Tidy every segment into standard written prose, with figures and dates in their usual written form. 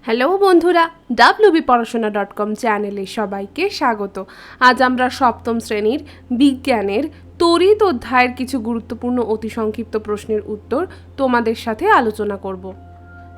Hello বন্ধুরা, wbporashona.com চ্যানেলে সবাইকে স্বাগত। আজ আমরা সপ্তম শ্রেণীর বিজ্ঞানের তড়িৎ অধ্যায়ের কিছু গুরুত্বপূর্ণ অতি সংক্ষিপ্ত প্রশ্নের উত্তর তোমাদের সাথে আলোচনা করব।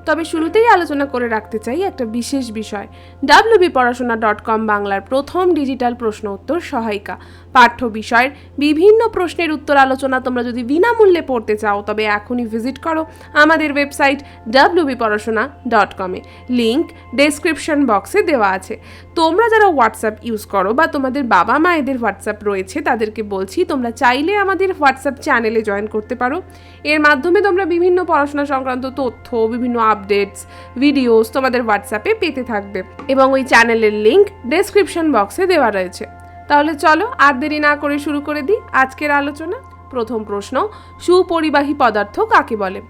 তবে শুরুতেই আলোচনা করে রাখতে চাই একটা বিশেষ বিষয়। wbporashona.com বাংলার প্রথম ডিজিটাল প্রশ্ন উত্তর সহায়িকা। পাঠ্য বিষয়ের বিভিন্ন প্রশ্নের উত্তর আলোচনা তোমরা যদি বিনামূল্যে পড়তে চাও তবে এখনই ভিজিট করো আমাদের ওয়েবসাইট wbporashona.com এ। লিংক ডেসক্রিপশন বক্সে দেওয়া আছে। তোমরা যারা হোয়াটসঅ্যাপ ইউজ করো বা তোমাদের বাবা মায়েদের হোয়াটসঅ্যাপ রয়েছে তাদেরকে বলছি তোমরা চাইলে আমাদের হোয়াটসঅ্যাপ চ্যানেলে জয়েন করতে পারো। এর মাধ্যমে তোমরা বিভিন্ন পড়াশোনা সংক্রান্ত তথ্য, বিভিন্ন আপডেটস, ভিডিওস তোমাদের হোয়াটসঅ্যাপে পেতে থাকবে এবং ওই চ্যানেলের লিংক ডেসক্রিপশন বক্সে দেওয়া রয়েছে। তাহলে চলো আর দেরি না করে শুরু করে দিই আজকের আলোচনা। প্রথম প্রশ্ন, সুপরিবাহী পদার্থ কাকে বলে?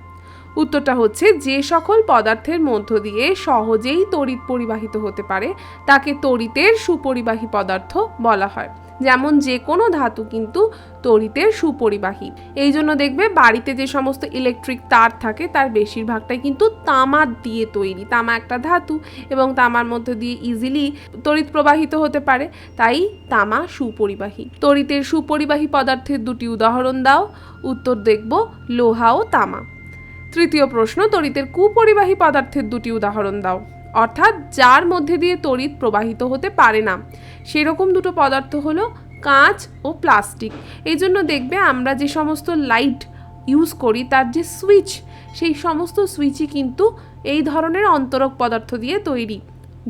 উত্তরটা হচ্ছে যে সকল পদার্থের মধ্য দিয়ে সহজেই তড়িৎ পরিবাহিত হতে পারে তাকে তড়িতের সুপরিবাহী পদার্থ বলা হয়। যেমন যে কোনো ধাতু কিন্তু তড়িতের সুপরিবাহী। এই জন্য দেখবে বাড়িতে যে সমস্ত ইলেকট্রিক তার থাকে তার বেশিরভাগটাই কিন্তু তামার দিয়ে তৈরি। তামা একটা ধাতু এবং তামার মধ্যে দিয়ে ইজিলি তড়িৎ প্রবাহিত হতে পারে, তাই তামা সুপরিবাহী। তড়িতের সুপরিবাহী পদার্থের দুটি উদাহরণ দাও। উত্তর দেখব লোহা ও তামা। তৃতীয় প্রশ্ন, তড়িতের কুপরিবাহী পদার্থের দুটি উদাহরণ দাও। অর্থাৎ যার মধ্যে দিয়ে তড়িৎ প্রবাহিত হতে পারে না সেরকম দুটো পদার্থ হলো কাঁচ ও প্লাস্টিক। এই জন্য দেখবে আমরা যে সমস্ত লাইট ইউজ করি তার যে সুইচ, সেই সমস্ত সুইচই কিন্তু এই ধরনের অন্তরক পদার্থ দিয়ে তৈরি,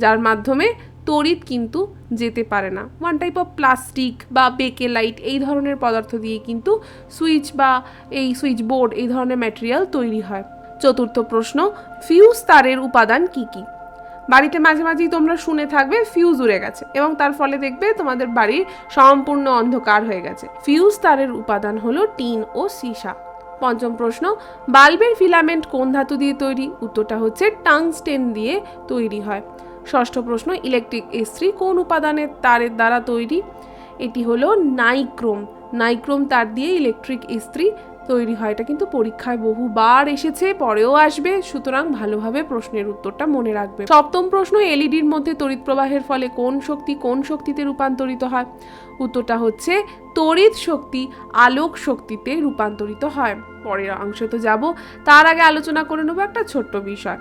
যার মাধ্যমে তড়িৎ কিন্তু যেতে পারে না। ওয়ান টাইপ অফ প্লাস্টিক বা বেকে লাইট এই ধরনের পদার্থ দিয়ে কিন্তু সুইচ বা এই সুইচ বোর্ড এই ধরনের ম্যাটেরিয়াল তৈরি হয়। চতুর্থ প্রশ্ন, ফিউজ তারের উপাদান কি কি? বাড়িতে মাঝে মাঝেই তোমরা শুনে থাকবে ফিউজ উড়ে গেছে এবং তার ফলে দেখবে তোমাদের বাড়ির সম্পূর্ণ অন্ধকার হয়ে গেছে। ফিউজ তারের উপাদান হলো টিন ও সীসা। পঞ্চম প্রশ্ন, বাল্বের ফিলামেন্ট কোন ধাতু দিয়ে তৈরি? উত্তরটা হচ্ছে টাংস্টেন দিয়ে তৈরি হয়। ষষ্ঠ প্রশ্ন, ইলেকট্রিক ইস্ত্রি কোন উপাদানের তারের দ্বারা তৈরি? এটি হলো নাইক্রোম। নাইক্রোম তার দিয়ে ইলেকট্রিক ইস্ত্রি তৈরি হয়। এটা কিন্তু পরীক্ষায় বহুবার এসেছে, পরেও আসবে, সুতরাং ভালোভাবে প্রশ্নের উত্তরটা মনে রাখবে। সপ্তম প্রশ্ন, এলইডির মধ্যে তড়িৎ প্রবাহের ফলে কোন শক্তি কোন শক্তিতে রূপান্তরিত হয়? উত্তরটা হচ্ছে তড়িৎ শক্তি আলোক শক্তিতে রূপান্তরিত হয়। পরের অংশে তো যাব, তার আগে আলোচনা করে নেব একটা ছোট্ট বিষয়।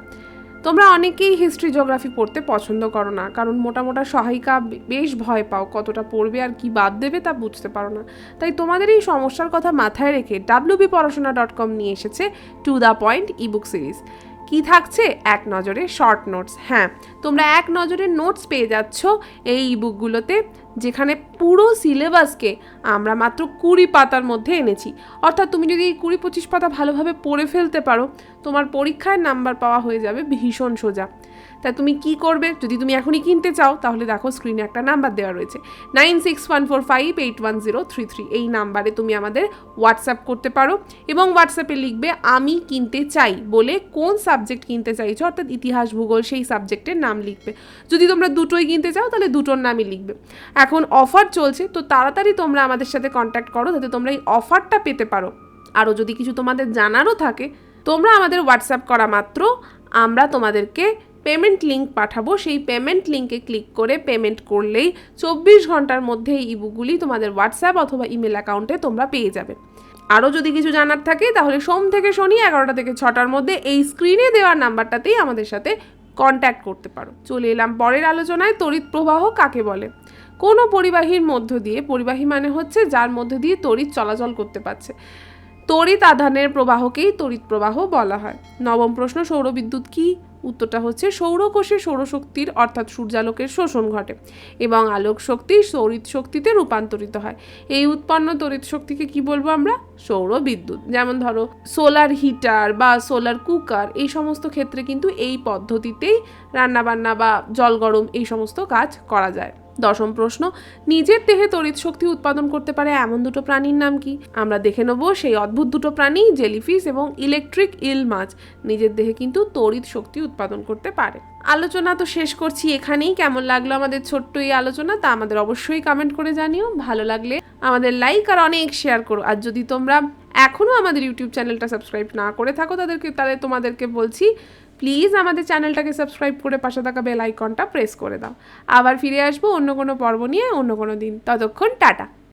তোমরা অনেকেই হিস্ট্রি জিওগ্রাফি পড়তে পছন্দ করো না, কারণ মোটা মোটা সহায়িকা বেশ ভয় পাও, কতটা পড়বে আর কি বাদ দেবে তা বুঝতে পারো না। তাই তোমাদের এই সমস্যার কথা মাথায় রেখে wbporashona.com নিয়ে এসেছে to the point ebook series. কি থাকছে? এক নজরে শর্ট নোটস। হ্যাঁ, তোমরা এক নজরে নোটস পেয়ে যাচ্ছ এই ইবুকগুলোতে, যেখানে পুরো সিলেবাসকে আমরা মাত্র 20 পাতার মধ্যে এনেছি। অর্থাৎ তুমি যদি এই 20-25 পাতা ভালোভাবে পড়ে ফেলতে পারো তোমার পরীক্ষায় নাম্বার পাওয়া হয়ে যাবে ভীষণ সোজা। তা তুমি কি করবে? যদি তুমি এখনই কিনতে চাও তাহলে দেখো স্ক্রিনে একটা নাম্বার দেওয়া রয়েছে 9614581033। এই নাম্বারে তুমি আমাদের হোয়াটসঅ্যাপ করতে পারো এবং হোয়াটসঅ্যাপে লিখবে আমি কিনতে চাই বলে কোন সাবজেক্ট কিনতে চাইছো, অর্থাৎ ইতিহাস ভূগোল সেই সাবজেক্টের নাম লিখবে। যদি তোমরা দুটোই কিনতে চাও তাহলে দুটোর নামই লিখবে। এখন অফার চলছে, তো তাড়াতাড়ি তোমরা আমাদের সাথে কন্ট্যাক্ট করো যাতে তোমরা এই অফারটা পেতে পারো। আরও যদি কিছু তোমাদের জানারও থাকে তোমরা আমাদের হোয়াটসঅ্যাপ করা মাত্র আমরা তোমাদেরকে পেমেন্ট লিঙ্ক পাঠাবো। সেই পেমেন্ট লিঙ্কে ক্লিক করে পেমেন্ট করলেই 24 ঘন্টার মধ্যে এই ইবুকগুলি তোমাদের হোয়াটসঅ্যাপ অথবা ইমেল অ্যাকাউন্টে তোমরা পেয়ে যাবে। আরও যদি কিছু জানার থাকে তাহলে সোম থেকে শনি 11টা থেকে 6টার মধ্যে এই স্ক্রিনে দেওয়া নাম্বারটাতেই আমাদের সাথে কন্ট্যাক্ট করতে পারো। চলে এলাম পরের আলোচনায়। তড়িৎ প্রবাহ কাকে বলে? কোনো পরিবাহীর মধ্য দিয়ে, পরিবাহী মানে হচ্ছে যার মধ্য দিয়ে তড়িৎ চলাচল করতে পারছে, তড়িৎ আধানের প্রবাহকেই তড়িৎ প্রবাহ বলা হয়। নবম প্রশ্ন, সৌরবিদ্যুৎ কি? উত্তরটা হচ্ছে সৌরকোষে সৌরশক্তির অর্থাৎ সূর্যালোকের শোষণ ঘটে এবং আলোক শক্তি তড়িৎ শক্তিতে রূপান্তরিত হয়। এই উৎপন্ন তড়িৎ শক্তিকে কি বলবো আমরা? সৌরবিদ্যুৎ। যেমন ধরো সোলার হিটার বা সোলার কুকার, এই সমস্ত ক্ষেত্রে কিন্তু এই পদ্ধতিতেই রান্নাবান্না বা জল গরম এই সমস্ত কাজ করা যায়। দশম প্রশ্ন, নিজের দেহে তড়িৎ শক্তি উৎপাদন করতে পারে এমন দুটো প্রাণীর নাম কি? আমরা দেখে নেব সেই অদ্ভুত দুটো প্রাণী, জেলিফিশ এবং ইলেকট্রিক ইল মাছ নিজের দেহে কিন্তু তড়িৎ শক্তি উৎপাদন করতে পারে। আলোচনা তো শেষ করছি এখানেই। কেমন লাগলো আমাদের ছোট্ট এই আলোচনা তা আমাদের অবশ্যই কমেন্ট করে জানিও। ভালো লাগলে আমাদের লাইক আর অনেক শেয়ার করো। আর যদি তোমরা এখনও আমাদের ইউটিউব চ্যানেলটা সাবস্ক্রাইব না করে থাকো তাহলে তোমাদেরকে বলছি প্লিজ আমাদের চ্যানেলটাকে সাবস্ক্রাইব করে পাশে থাকা বেল আইকনটা প্রেস করে দাও। আবার ফিরে আসবো অন্য কোনো পর্ব নিয়ে অন্য কোনো দিন। ততক্ষণ টাটা।